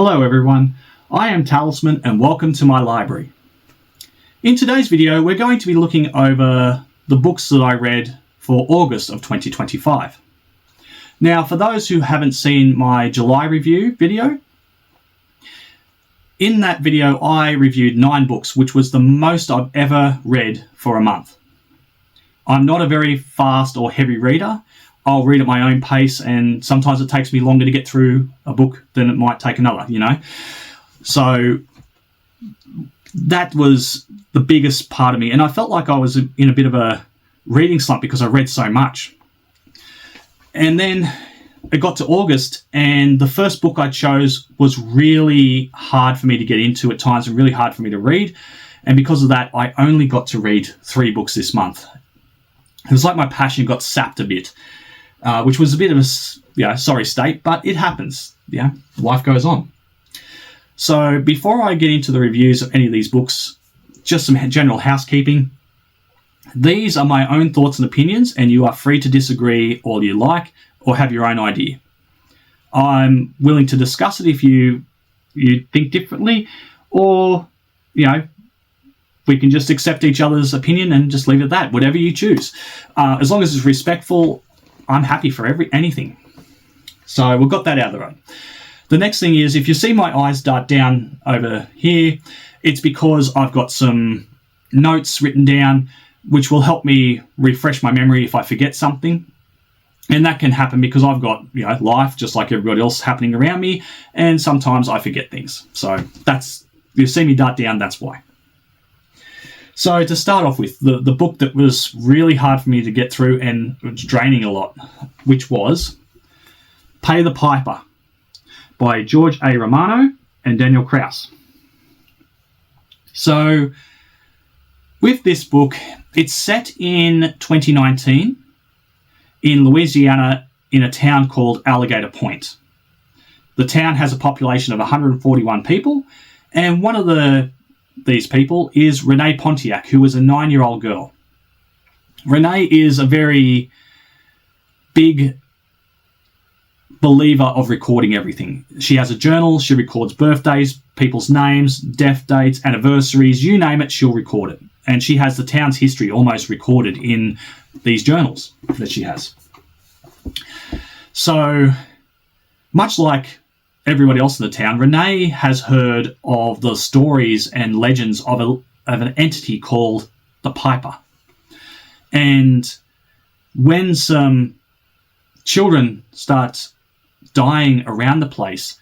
Hello everyone, I am Talisman and welcome to my library. In today's video we're going to be looking over the books that I read for August of 2025. Now for those who haven't seen my July review video, in that video I reviewed 9 books, which was the most I've ever read for a month. I'm not a very fast or heavy reader. I'll read at my own pace, and sometimes it takes me longer to get through a book than it might take another, So that was the biggest part of me. And I felt like I was in a bit of a reading slump because I read so much. And then it got to August, and the first book I chose was really hard for me to get into at times and really hard for me to read. And because of that, I only got to read 3 books this month. It was like my passion got sapped a bit. Which was a bit of a sorry state, but it happens. Life goes on. So before I get into the reviews of any of these books, just some general housekeeping. These are my own thoughts and opinions, and you are free to disagree all you like or have your own idea. I'm willing to discuss it if you think differently, or we can just accept each other's opinion and just leave it at that. Whatever you choose, as long as it's respectful. I'm happy for anything. So we've got that out of the way. The next thing is, if you see my eyes dart down over here, it's because I've got some notes written down which will help me refresh my memory if I forget something. And that can happen because I've got life just like everybody else happening around me, and sometimes I forget things. So you see me dart down, that's why. So to start off with, the book that was really hard for me to get through and was draining a lot, which was Pay the Piper by George A. Romano and Daniel Kraus. So with this book, it's set in 2019 in Louisiana in a town called Alligator Point. The town has a population of 141 people, and one of these people is Renee Pontiac, who was a 9-year-old girl. Renee is a very big believer of recording everything. She has a journal, she records birthdays, people's names, death dates, anniversaries, you name it, she'll record it. And she has the town's history almost recorded in these journals that she has. So, much like everybody else in the town, Renee has heard of the stories and legends of an entity called the Piper. And when some children start dying around the place,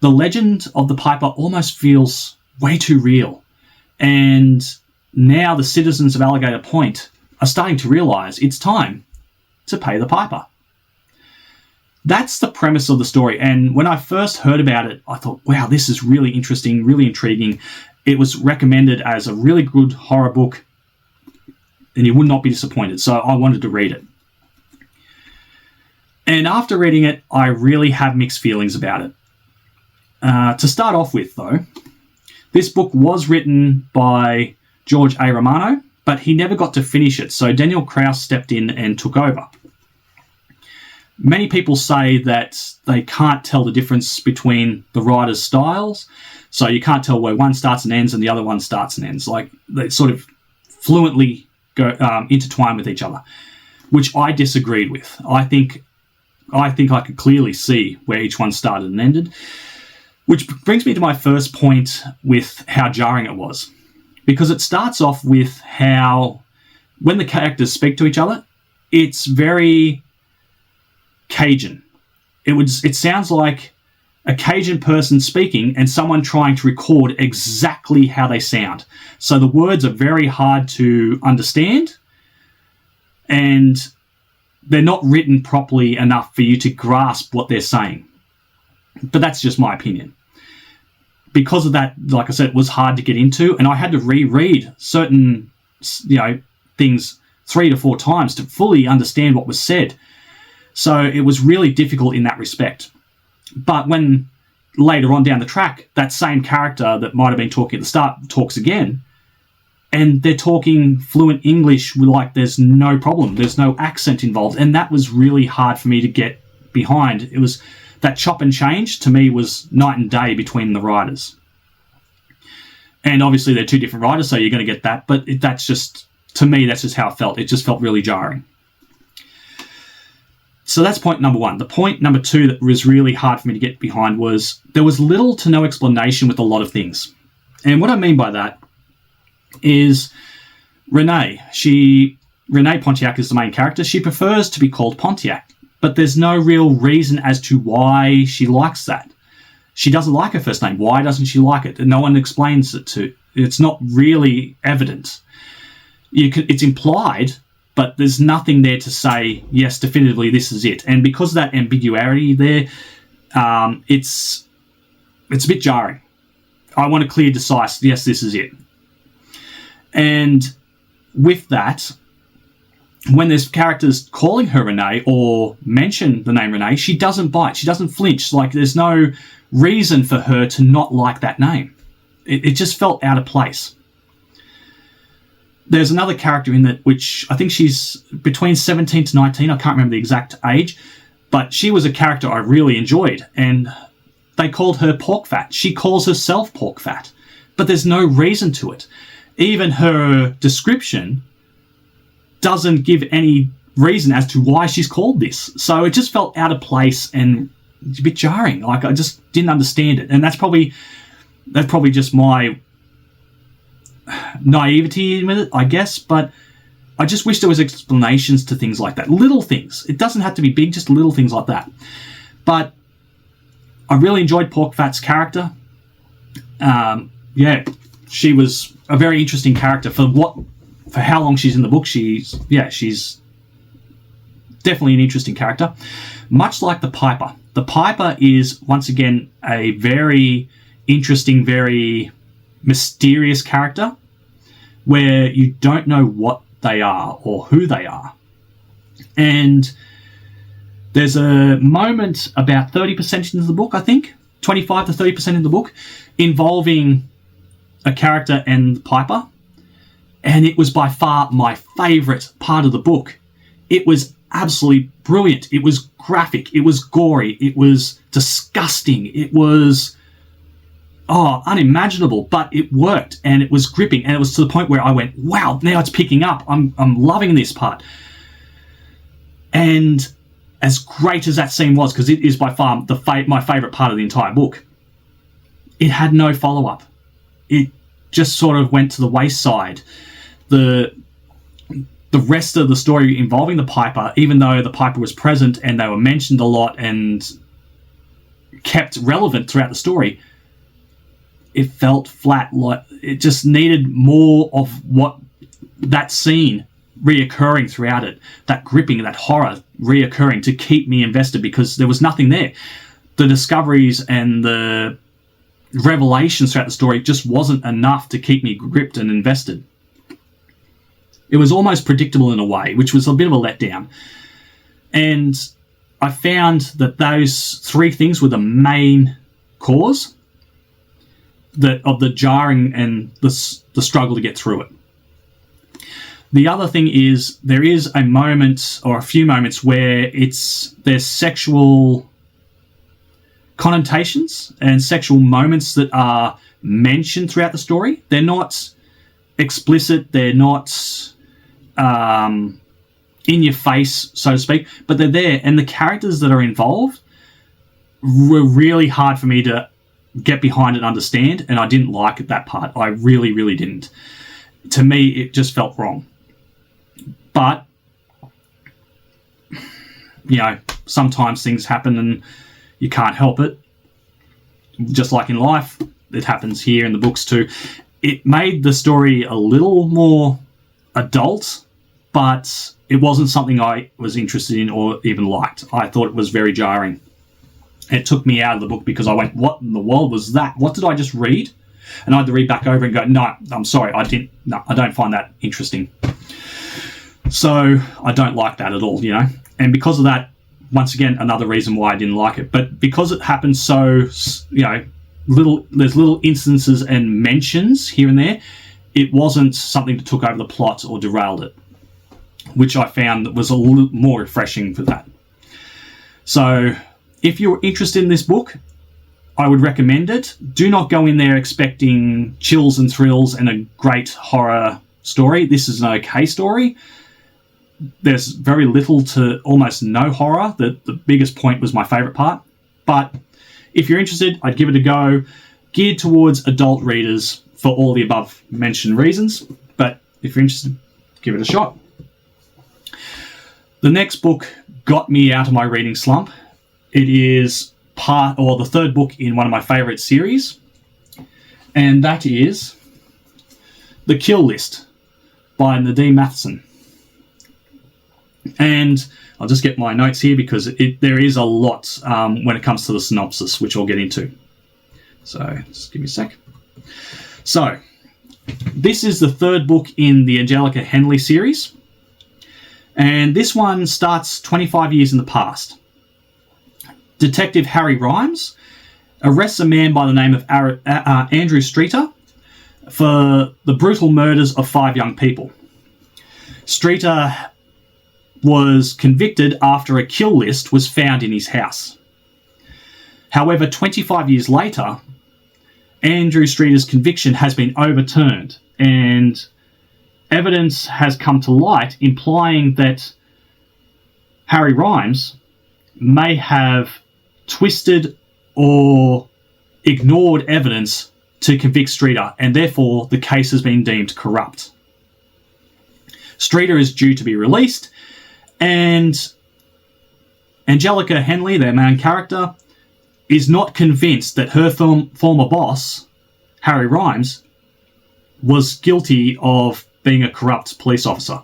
the legend of the Piper almost feels way too real. And now the citizens of Alligator Point are starting to realize it's time to pay the piper. That's the premise of the story. And when I first heard about it, I thought, wow, this is really interesting, really intriguing. It was recommended as a really good horror book, and you would not be disappointed. So I wanted to read it. And after reading it, I really have mixed feelings about it. To start off with, though, this book was written by George A. Romano, but he never got to finish it. So Daniel Kraus stepped in and took over. Many people say that they can't tell the difference between the writer's styles. So you can't tell where one starts and ends and the other one starts and ends. Like they sort of fluently go intertwine with each other, which I disagreed with. I think I could clearly see where each one started and ended, which brings me to my first point with how jarring it was. Because it starts off with how, when the characters speak to each other, it's very Cajun. It sounds like a Cajun person speaking and someone trying to record exactly how they sound. So the words are very hard to understand, and they're not written properly enough for you to grasp what they're saying. But that's just my opinion. Because of that, like I said, it was hard to get into, and I had to reread certain things 3 to 4 times to fully understand what was said. So it was really difficult in that respect. But when later on down the track, that same character that might have been talking at the start talks again, and they're talking fluent English like there's no problem. There's no accent involved. And that was really hard for me to get behind. It was that chop and change to me was night and day between the writers. And obviously they're two different writers, so you're going to get that. But that's just, to me, that's just how it felt. It just felt really jarring. So that's point number one. The point number two that was really hard for me to get behind was there was little to no explanation with a lot of things. And what I mean by that is Renee Pontiac is the main character. She prefers to be called Pontiac, but there's no real reason as to why she likes that. She doesn't like her first name. Why doesn't she like it? And no one explains it to. It's not really evident. It's implied, but there's nothing there to say, yes, definitively this is it. And because of that ambiguity there, it's a bit jarring. I want a clear, decisive, yes, this is it. And with that, when there's characters calling her Renee or mention the name Renee, she doesn't bite. She doesn't flinch. Like, there's no reason for her to not like that name. It just felt out of place. There's another character in that, which I think she's between 17 to 19. I can't remember the exact age, but she was a character I really enjoyed. And they called her Pork Fat. She calls herself Pork Fat, but there's no reason to it. Even her description doesn't give any reason as to why she's called this. So it just felt out of place and a bit jarring. Like, I just didn't understand it. And that's probably just my naivety with it, I guess. But I just wish there was explanations to things like that. Little things. It doesn't have to be big, just little things like that. But I really enjoyed Pork Fat's character. She was a very interesting character for how long she's in the book. She's definitely an interesting character. Much like the Piper. The Piper is, once again, a very interesting, very mysterious character where you don't know what they are or who they are. And there's a moment about 30% into the book, I think, 25 to 30% in the book, involving a character and the Piper. And it was by far my favourite part of the book. It was absolutely brilliant. It was graphic. It was gory. It was disgusting. It was unimaginable, but it worked and it was gripping, and it was to the point where I went, wow, now it's picking up. I'm loving this part. And as great as that scene was, because it is by far my favourite part of the entire book, it had no follow-up. It just sort of went to the wayside. The rest of the story involving the Piper, even though the Piper was present and they were mentioned a lot and kept relevant throughout the story, it felt flat. Like it just needed more of what that scene reoccurring throughout it, that gripping, that horror reoccurring to keep me invested, because there was nothing there. The discoveries and the revelations throughout the story just wasn't enough to keep me gripped and invested. It was almost predictable in a way, which was a bit of a letdown. And I found that those three things were the main cause of the jarring and the struggle to get through it. The other thing is there is a moment or a few moments where there's sexual connotations and sexual moments that are mentioned throughout the story. They're not explicit, they're not in your face, so to speak, but they're there, and the characters that are involved were really hard for me to get behind and understand, and I didn't like that part. I really, really didn't. To me, it just felt wrong. But, sometimes things happen and you can't help it. Just like in life, it happens here in the books too. It made the story a little more adult, but it wasn't something I was interested in or even liked. I thought it was very jarring. It took me out of the book because I went, what in the world was that? What did I just read? And I had to read back over and go, no, I'm sorry, I don't find that interesting. So I don't like that at all, And because of that, once again, another reason why I didn't like it. But because it happened so, there's little instances and mentions here and there, it wasn't something that took over the plot or derailed it, which I found that was a little more refreshing for that. So if you're interested in this book, I would recommend it. Do not go in there expecting chills and thrills and a great horror story. This is an okay story. There's very little to almost no horror. The biggest point was my favourite part. But if you're interested, I'd give it a go. Geared towards adult readers for all the above mentioned reasons. But if you're interested, give it a shot. The next book got me out of my reading slump. It is the third book in one of my favourite series, and that is The Kill List by Nadine Matheson. And I'll just get my notes here because there is a lot when it comes to the synopsis, which I'll get into. So just give me a sec. So this is the third book in the Angelica Henley series, and this one starts 25 years in the past. Detective Harry Rhymes arrests a man by the name of Andrew Streeter for the brutal murders of 5 young people. Streeter was convicted after a kill list was found in his house. However, 25 years later, Andrew Streeter's conviction has been overturned, and evidence has come to light implying that Harry Rhymes may have twisted or ignored evidence to convict Streeter, and therefore the case has been deemed corrupt. Streeter is due to be released, and Angelica Henley, their main character, is not convinced that her former boss, Harry Rhymes, was guilty of being a corrupt police officer.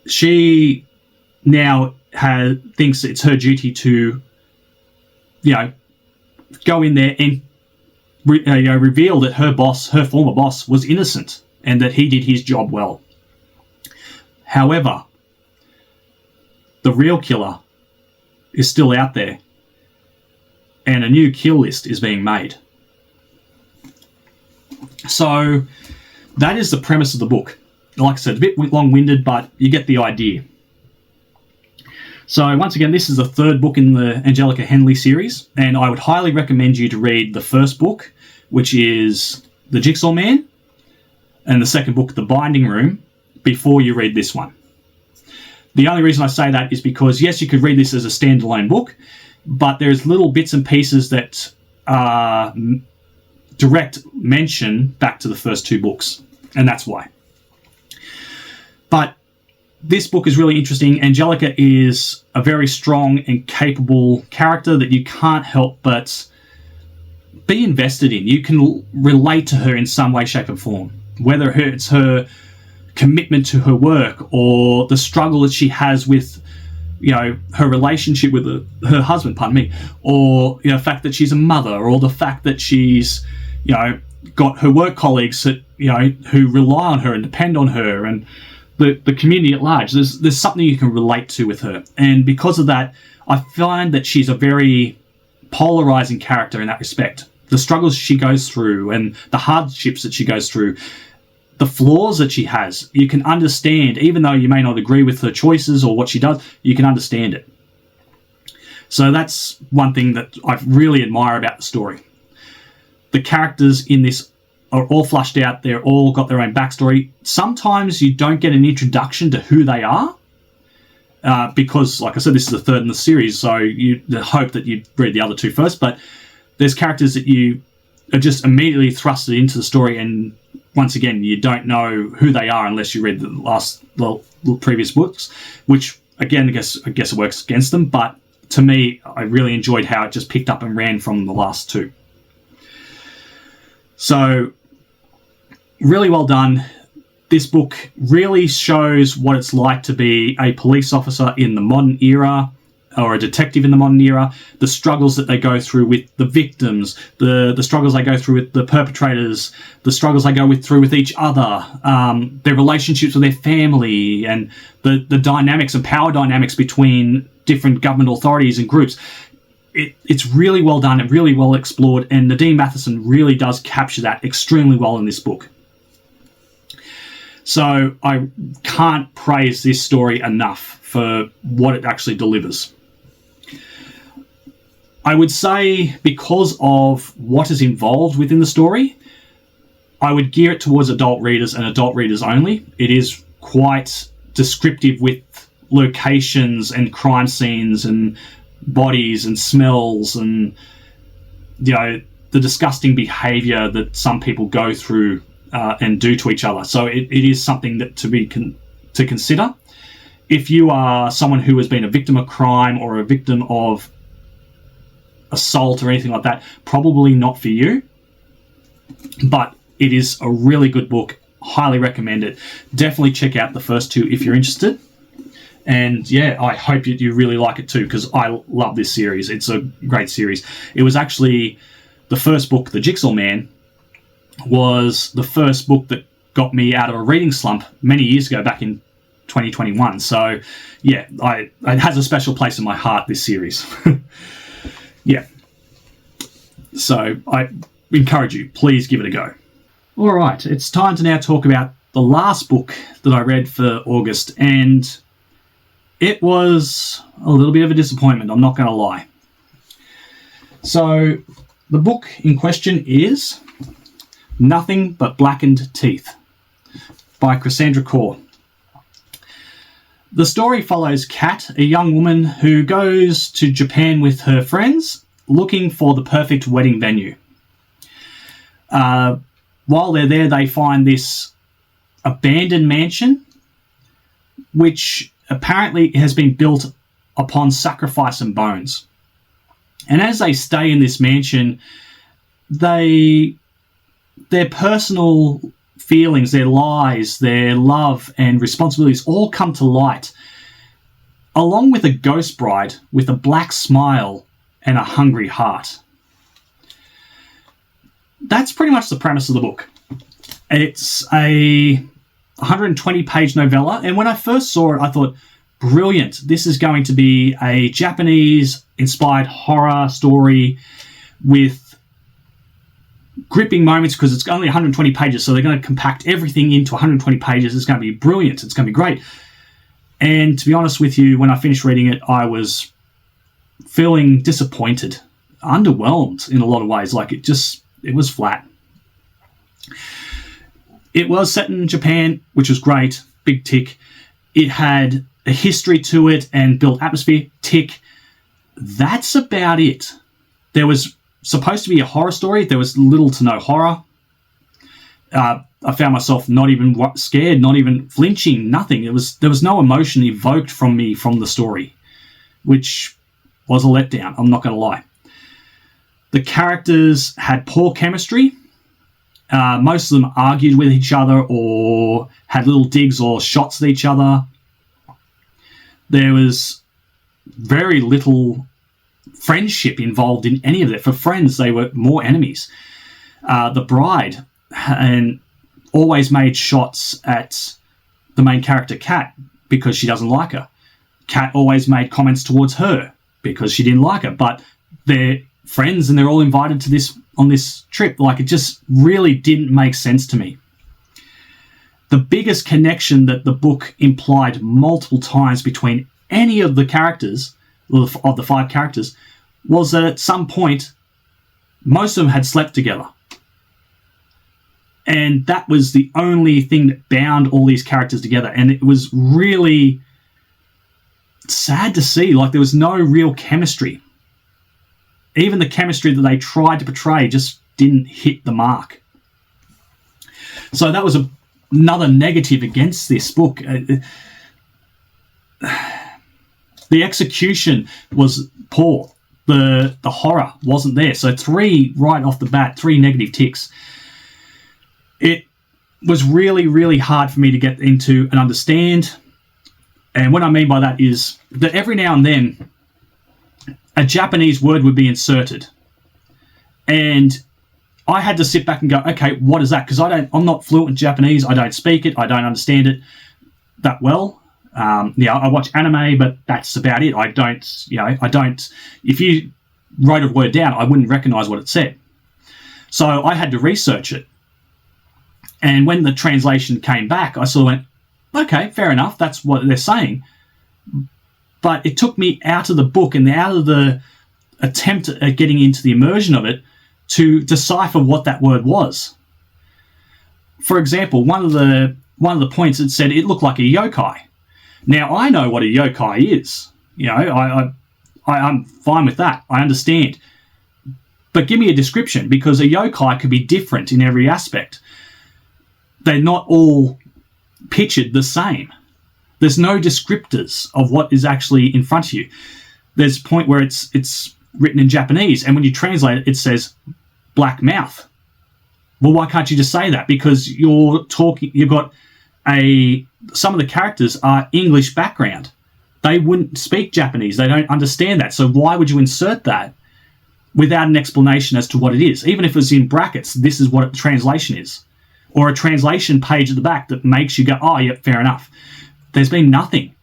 She now thinks it's her duty to, go in there and reveal that her former boss, was innocent and that he did his job well. However, the real killer is still out there, and a new kill list is being made. So that is the premise of the book. Like I said, a bit long-winded, but you get the idea. So once again, this is the third book in the Angelica Henley series, and I would highly recommend you to read the first book, which is The Jigsaw Man, and the second book, The Binding Room, before you read this one. The only reason I say that is because, yes, you could read this as a standalone book, but there's little bits and pieces that direct mention back to the first 2 books, and that's why. But this book is really interesting. Angelica is a very strong and capable character that you can't help but be invested in. You can relate to her in some way, shape, and form, whether it's her commitment to her work or the struggle that she has with her relationship with her husband, or the fact that she's a mother, or the fact that she's got her work colleagues that who rely on her and depend on her, and the community at large. There's something you can relate to with her, and because of that, I find that she's a very polarizing character in that respect. The struggles she goes through and the hardships that she goes through, the flaws that she has, you can understand. Even though you may not agree with her choices or what she does, you can understand it. So that's one thing that I really admire about the story. The characters in this are all flushed out. They're all got their own backstory. Sometimes you don't get an introduction to who they are because, like I said, this is the third in the series, so you hope that you read the other 2 first. But there's characters that you are just immediately thrusted into the story, and once again, you don't know who they are unless you read the previous books, which, again, I guess it works against them. But to me, I really enjoyed how it just picked up and ran from the last 2. So, really well done. This book really shows what it's like to be a police officer in the modern era, or a detective in the modern era, the struggles that they go through with the victims, the struggles they go through with the perpetrators, the struggles they go through with each other, their relationships with their family, and the dynamics and power dynamics between different government authorities and groups. It's really well done and really well explored, and Nadine Matheson really does capture that extremely well in this book. So I can't praise this story enough for what it actually delivers. I would say because of what is involved within the story, I would gear it towards adult readers and adult readers only. It is quite descriptive with locations and crime scenes and bodies and smells and, you know, the disgusting behaviour that some people go through and do to each other. So it is something that to consider. If you are someone who has been a victim of crime or a victim of assault or anything like that, probably not for you. But it is a really good book. Highly recommend it. Definitely check out the first two if you're interested. And yeah, I hope you really like it too, because I love this series. It's a great series. It was actually the first book, The Jigsaw Man, was the first book that got me out of a reading slump many years ago, back in 2021. So yeah, it has a special place in my heart, this series. Yeah. So I encourage you, please give it a go. All right, it's time to now talk about the last book that I read for August, and it was a little bit of a disappointment, I'm not going to lie. So the book in question is Nothing But Blackened Teeth by Cassandra Khor. The story follows Kat, a young woman who goes to Japan with her friends looking for the perfect wedding venue. While they're there, they find this abandoned mansion, which apparently has been built upon sacrifice and bones. And as they stay in this mansion, their personal feelings, their lies, their love and responsibilities all come to light, along with a ghost bride with a black smile and a hungry heart. That's pretty much the premise of the book. It's a 120-page novella, and when I first saw it, I thought, brilliant, this is going to be a Japanese-inspired horror story with gripping moments, because it's only 120 pages, so they're going to compact everything into 120 pages. It's going to be brilliant. It's going to be great. And to be honest with you, when I finished reading it, I was feeling disappointed, underwhelmed in a lot of ways. Like it was flat. It was set in Japan, which was great. Big tick. It had a history to it and built atmosphere. Tick. That's about it. There was supposed to be a horror story. There was little to no horror. I found myself not even scared, not even flinching, nothing. There was no emotion evoked from me from the story, which was a letdown, I'm not going to lie. The characters had poor chemistry. Most of them argued with each other or had little digs or shots at each other. There was very little friendship involved in any of it. For friends, they were more enemies. The bride always made shots at the main character, Kat, because she doesn't like her. Kat always made comments towards her because she didn't like her. But they're friends and they're all invited to on this trip. Like, it just really didn't make sense to me. The biggest connection that the book implied multiple times between any of the characters, of the 5 characters, was that at some point, most of them had slept together. And that was the only thing that bound all these characters together. And it was really sad to see. Like, there was no real chemistry. Even the chemistry that they tried to portray just didn't hit the mark. So that was another negative against this book. The execution was poor. The horror wasn't there. So 3 right off the bat, 3 negative ticks. It was really, really hard for me to get into and understand. And what I mean by that is that every now and then, a Japanese word would be inserted. And I had to sit back and go, okay, what is that? Because I'm not fluent in Japanese. I don't speak it. I don't understand it that well. I watch anime, but that's about it. I don't, if you wrote a word down, I wouldn't recognize what it said. So I had to research it. And when the translation came back, I sort of went, okay, fair enough. That's what they're saying. But it took me out of the book and out of the attempt at getting into the immersion of it to decipher what that word was. For example, one of the points, it said it looked like a yokai. Now, I know what a yokai is. You know, I'm fine with that. I understand. But give me a description, because a yokai could be different in every aspect. They're not all pictured the same. There's no descriptors of what is actually in front of you. There's a point where it's written in Japanese, and when you translate it, it says black mouth. Well, why can't you just say that? Because you've got some of the characters are English background. They wouldn't speak Japanese. They don't understand that. So why would you insert that without an explanation as to what it is? Even if it's in brackets, this is what the translation is. Or a translation page at the back that makes you go, oh, yeah, fair enough. There's been nothing.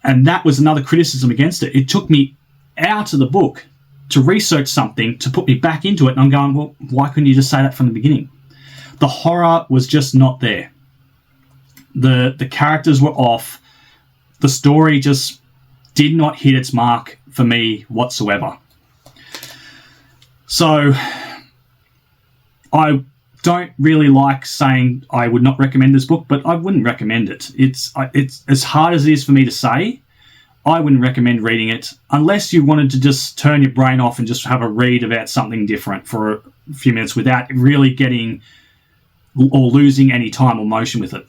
And that was another criticism against it. It took me out of the book to research something, to put me back into it. And I'm going, well, why couldn't you just say that from the beginning? The horror was just not there. The characters were off. The story just did not hit its mark for me whatsoever. So I don't really like saying I would not recommend this book, but I wouldn't recommend it. It's as hard as it is for me to say, I wouldn't recommend reading it unless you wanted to just turn your brain off and just have a read about something different for a few minutes without really getting or losing any time or motion with it.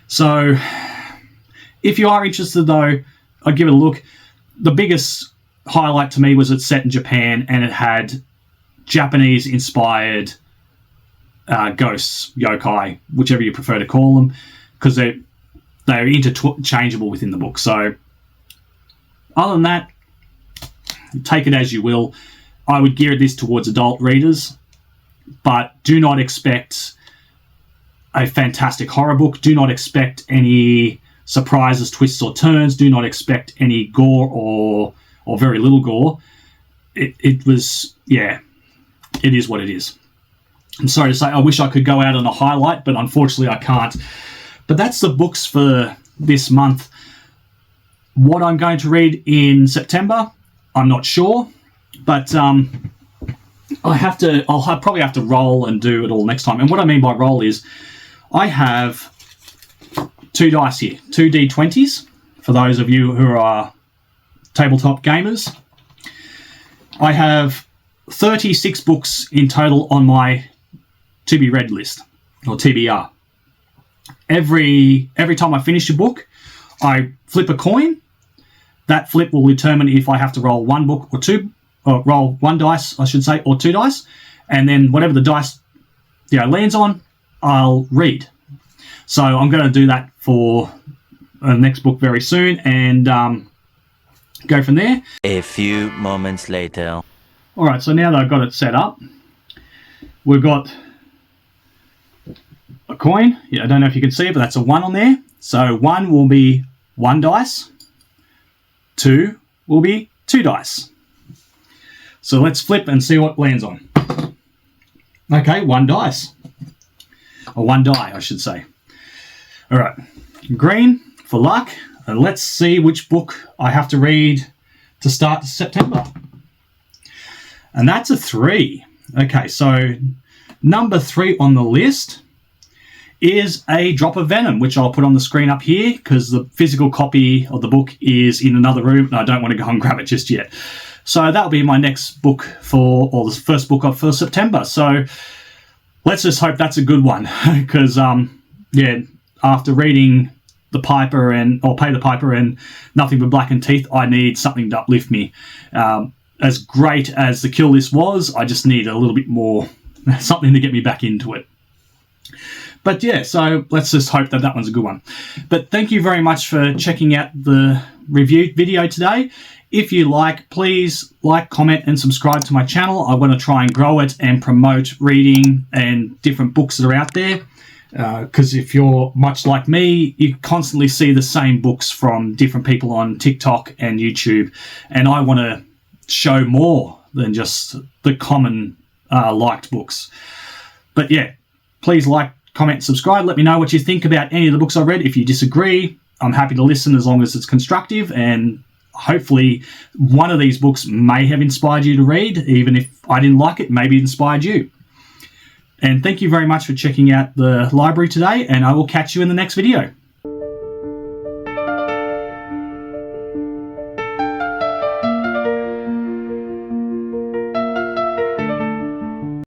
So if you are interested, though, I'd give it a look. The biggest highlight to me was it's set in Japan and it had Japanese-inspired ghosts, yokai, whichever you prefer to call them, because they're interchangeable within the book. So other than that, take it as you will. I would gear this towards adult readers, but do not expect a fantastic horror book. Do not expect any surprises, twists, or turns. Do not expect any gore or very little gore. It was, yeah, it is what it is. I'm sorry to say, I wish I could go out on a highlight, but unfortunately I can't. But that's the books for this month. What I'm going to read in September, I'm not sure, but I'll probably have to roll and do it all next time. And what I mean by roll is I have 2 dice here, 2 D20s, for those of you who are tabletop gamers. I have 36 books in total on my to-be-read list, or TBR. Every time I finish a book, I flip a coin. That flip will determine if I have to roll one book or two, or roll one dice, I should say, or 2 dice. And then whatever the dice lands on, I'll read. So I'm going to do that for the next book very soon and go from there. A few moments later. All right, so now that I've got it set up, we've got a coin. Yeah, I don't know if you can see it, but that's a 1 on there. So 1 will be 1 dice. 2 will be 2 dice. So let's flip and see what lands on. Okay, 1 dice. Or 1 die, I should say. All right, green for luck. And let's see which book I have to read to start September. And that's a 3. Okay, so number 3 on the list is A Drop of Venom, which I'll put on the screen up here because the physical copy of the book is in another room and I don't want to go and grab it just yet. So that'll be my next book or the first book for September. So let's just hope that's a good one because, after reading The Piper or Pay the Piper and Nothing But Blackened Teeth, I need something to uplift me. As great as the kill list was, I just need a little bit more, something to get me back into it. But yeah, so let's just hope that one's a good one. But thank you very much for checking out the review video today. If you like, please like, comment, and subscribe to my channel. I want to try and grow it and promote reading and different books that are out there. Because if you're much like me, you constantly see the same books from different people on TikTok and YouTube. And I want to show more than just the common liked books. But yeah, please like, comment, subscribe. Let me know what you think about any of the books I read. If you disagree, I'm happy to listen as long as it's constructive, and hopefully one of these books may have inspired you to read. Even if I didn't like it, maybe it inspired you. And thank you very much for checking out the library today, and I will catch you in the next video.